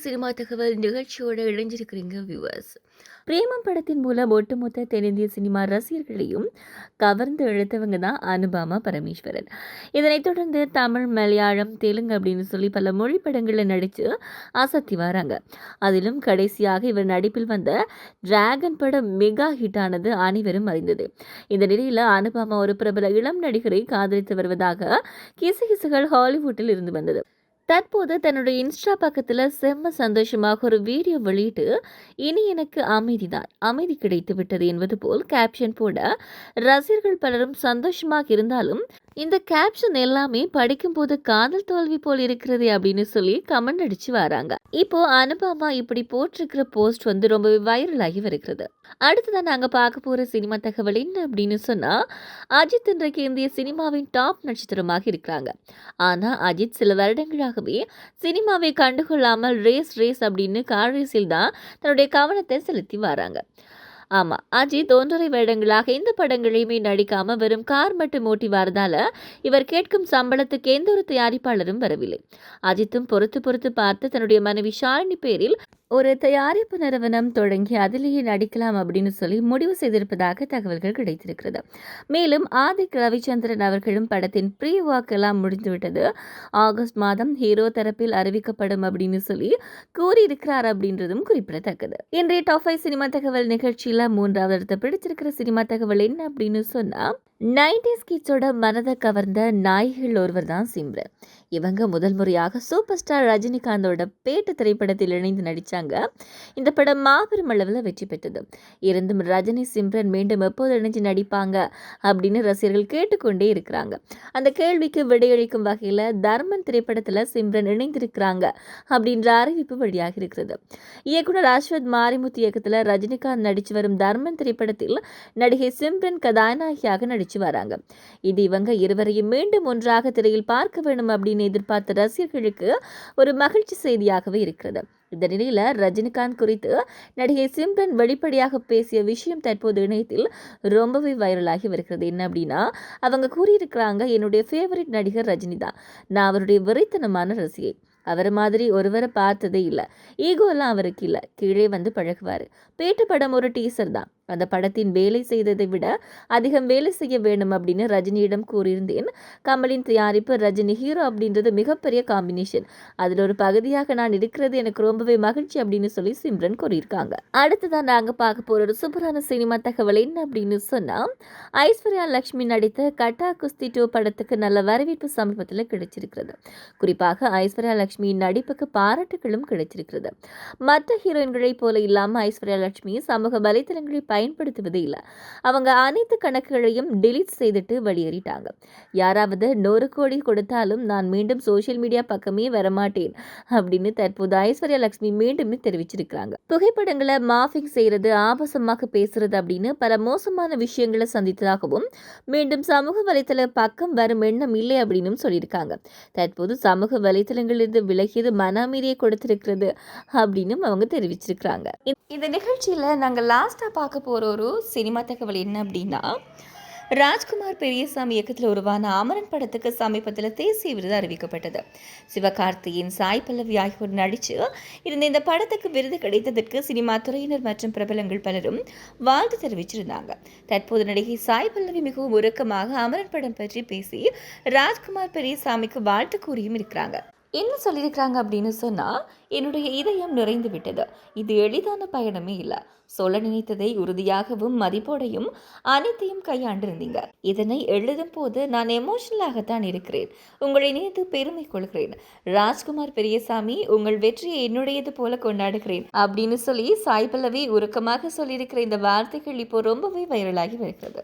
Cinema தகவல் நிகழ்ச்சியோட இணைஞ்சிருக்கிறீங்க viewers. பிரேமம் படத்தின் மூலம் ஒட்டுமொத்த தென்னிந்திய சினிமா ரசிகர்களையும் கவர்ந்து இழுத்தவங்க தான் அனுபாமா பரமேஸ்வரன். இதனைத் தொடர்ந்து தமிழ், மலையாளம், தெலுங்கு அப்படின்னு சொல்லி பல மொழி படங்களில் நடித்து அசத்தி வராங்க. அதிலும் கடைசியாக இவர் நடிப்பில் வந்த டிராகன் படம் மெகா ஹிட் ஆனது அனைவரும் அறிந்தது. இந்த நிலையில் அனுபாமா ஒரு பிரபல இளம் நடிகரை காதலித்து வருவதாக கிசுகிசுகள் ஹாலிவுட்டில் இருந்து வந்தது. தற்போது தன்னுடைய இன்ஸ்டா பக்கத்தில் செம்ம சந்தோஷமாக ஒரு வீடியோ வெளியிட்டு, இனி எனக்கு அமைதிதான், அமைதி கிடைத்து விட்டது என்பது போல் கேப்ஷன் போட ரசிகர்கள் பலரும் சந்தோஷமாக இருந்தாலும், இந்த கேப்ஷன் எல்லாமே படிக்கும்போது காதல் தோல்வி போல் இருக்கிறது அப்படின்னு சொல்லி கமெண்ட் அடிச்சு வராங்க. இப்போ அனுபமா இப்படி போட்டிருக்கிற போஸ்ட் ரொம்பவே வைரல் ஆகி வருகிறது. அடுத்ததான் நாங்க பார்க்க போற சினிமா தகவல் என்ன அப்படின்னு சொன்னா, அஜித் இன்றைக்கு இந்திய சினிமாவின் டாப் நட்சத்திரமாக இருக்கிறாங்க. ஆனா அஜித் சில வருடங்களாகவே சினிமாவை கண்டுகொள்ளாமல் ரேஸ் ரேஸ் அப்படின்னு கார் ரேஸில் தான் தன்னுடைய கவனத்தை செலுத்தி வராங்க. ஆமா, அஜித் 1.5 வருடங்களாக இந்த படங்களையுமே நடிக்காம வெறும் கார் மட்டும் ஓட்டி வரதால இவர் கேட்கும் சம்பளத்துக்கு எந்த ஒரு தயாரிப்பாளரும் வரவில்லை. அஜித்தும் பொறுத்து பொறுத்து பார்த்து தன்னுடைய மனைவி ஷாலினி பேரில் ஒரு தயாரிப்பு நிறுவனம் தொடங்கி அதிலேயே நடிக்கலாம் அப்படின்னு சொல்லி முடிவு செய்திருப்பதாக தகவல்கள் கிடைத்திருக்கிறது. மேலும் ஆதிக் ரவிச்சந்திரன் அவர்களும் படத்தின் ப்ரீ ஒர்க் எல்லாம் முடிந்துவிட்டது, ஆகஸ்ட் மாதம் ஹீரோ தரப்பில் அறிவிக்கப்படும் அப்படின்னு சொல்லி கூறியிருக்கிறார் அப்படின்றதும் குறிப்பிடத்தக்கது. இன்றைய டாப் 5 சினிமா தகவல் நிகழ்ச்சியில் 3வது இடத்தை பிடிச்சிருக்கிற சினிமா தகவல் என்ன அப்படின்னு சொன்னா, 90s கிட்ஸோட மனதை கவர்ந்த நாயகிகள் ஒருவர் தான் சிம்ரன். இவங்க முதல் முறையாக சூப்பர் ஸ்டார் ரஜினிகாந்தோட பேட்டு திரைப்படத்தில் இணைந்து நடிச்சாங்க. இந்த படம் மாபெரும் அளவில் வெற்றி பெற்றது. இருந்தும் ரஜினி சிம்ரன் மீண்டும் எப்போது இணைஞ்சு நடிப்பாங்க அப்படின்னு ரசிகர்கள் கேட்டுக்கொண்டே இருக்கிறாங்க. அந்த கேள்விக்கு விடையளிக்கும் வகையில் தர்மன் திரைப்படத்தில் சிம்ரன் இணைந்திருக்கிறாங்க அப்படின்ற அறிவிப்பு வெளியாக இருக்கிறது. இயக்குனர் அஸ்வத் மாரிமுத்து இயக்கத்தில் ரஜினிகாந்த் நடிச்சு வரும் தர்மன் திரைப்படத்தில் நடிகை சிம்ரன் கதாநாயகியாக நடிச்சு வராங்க. இது இவங்க இருவரையும் மீண்டும் ஒன்றாக திரையில் பார்க்க வேண்டும் அப்படின்னு எதிர்பார்த்த ரசிகர்களுக்கு ஒரு மகிழ்ச்சி செய்தியாகவே இருக்கிறது. இந்த நிலையில் ரஜினிகாந்த் குறித்து நடிகை சிம்ரன் வெளிப்படையாக பேசிய விஷயம் தற்போது இணையத்தில் ரொம்பவே வைரலாகி வருகிறது. என்ன அப்படின்னா, அவங்க கூறியிருக்கிறாங்க, என்னுடைய ஃபேவரட் நடிகர் ரஜினி தான், நான் அவருடைய விரைத்தனமான ரசிகை, அவர் மாதிரி ஒருவரை பார்த்ததே இல்லை, ஈகோலாம் அவருக்கு இல்லை, கீழே வந்து பழகுவார். பேட்டு படம் ஒரு டீசர் தான், அந்த படத்தின் வேலை செய்ததை விட அதிகம் வேலை செய்ய வேண்டும் அப்படின்னு ரஜினியிடம் கூறியிருந்தேன். கமலின் தயாரிப்பு, ரஜினி ஹீரோ அப்படின்றது மிகப்பெரிய காம்பினேஷன், அதில் ஒரு பகுதியாக நான் இருக்கிறது எனக்கு ரொம்பவே மகிழ்ச்சி அப்படின்னு சொல்லி சிம்ரன் கூறியிருக்காங்க. அடுத்ததான் நாங்கள் பார்க்க போகிற ஒரு சூப்பரான சினிமா தகவல் என்ன அப்படின்னு சொன்னால், ஐஸ்வர்யா லட்சுமி நடித்த கட்டா குஸ்தி 2 படத்துக்கு நல்ல வரவேற்பு சமீபத்தில் கிடைச்சிருக்கிறது. குறிப்பாக ஐஸ்வர்யா லட்சுமியின் நடிப்புக்கு பாராட்டுகளும் கிடைச்சிருக்கிறது. மற்ற ஹீரோயின்களை போல இல்லாமல் ஐஸ்வர்யா லட்சுமி சமூக வலைத்தளங்களை பயன்படுத்துவதே இல்லை. அவங்க அனைத்து கணக்குகளையும் டிலீட் செய்துட்டு வெளியேறிட்டாங்க. யாராவது 100 கோடி கொடுத்தாலும் நான் மீண்டும் சோசியல் மீடியா பக்கமே வரமாட்டேன் அப்படின்னு தற்போது ஐஸ்வர்யா லட்சுமி மீண்டும் தெரிவிச்சிருக்கிறாங்க. புகைப்படங்களை மாஃபிங் செய்யறது, ஆபாசமாக பேசுறது அப்படின்னு பல மோசமான விஷயங்களை சந்தித்ததாகவும் மீண்டும் சமூக வலைத்தள பக்கம் வரும் எண்ணம் இல்லை அப்படின்னு சொல்லியிருக்காங்க. தற்போது சமூக வலைத்தளங்களிலிருந்து விலகியது மன அமைதியை கொடுத்திருக்கிறது அப்படின்னு அவங்க தெரிவிச்சிருக்கிறாங்க. இந்த நிகழ்ச்சியில் நாங்கள் லாஸ்ட்டாக பார்க்க போகிற ஒரு சினிமா தகவல் என்ன அப்படின்னா, ராஜ்குமார் பெரியசாமி இயக்கத்தில் உருவான அமரன் படத்துக்கு சமீபத்தில் தேசிய விருது அறிவிக்கப்பட்டது. சிவகார்த்தியின், சாய் பல்லவி ஆகியோர் நடித்து இருந்த இந்த படத்துக்கு விருது கிடைத்ததற்கு சினிமா துறையினர் மற்றும் பிரபலங்கள் பலரும் வாழ்த்து தெரிவிச்சிருந்தாங்க. தற்போது நடிகை சாய் பல்லவி மிகவும் உருக்கமாக அமரன் படம் பற்றி பேசி ராஜ்குமார் பெரியசாமிக்கு வாழ்த்து கூறியும் இருக்கிறாங்க. என்ன சொல்லியிருக்கிறாங்க அப்படின்னு சொன்னால், என்னுடைய இதயம் நிறைந்து விட்டது, இது எளிதான பயணமே இல்லை, சொல்ல நினைத்ததை உறுதியாகவும் மதிப்போடையும் அனைத்தையும் கையாண்டிருந்தீங்க, இதனை எழுதும் போது நான் எமோஷனலாகத்தான் இருக்கிறேன், உங்களை நினைத்து பெருமை கொள்கிறேன், ராஜ்குமார் பெரியசாமி, உங்கள் வெற்றியை என்னுடையது போல கொண்டாடுகிறேன் அப்படின்னு சொல்லி சாய் பல்லவி உருக்கமாக சொல்லியிருக்கிற இந்த வார்த்தைகள் இப்போ ரொம்பவே வைரலாகி வருகிறது.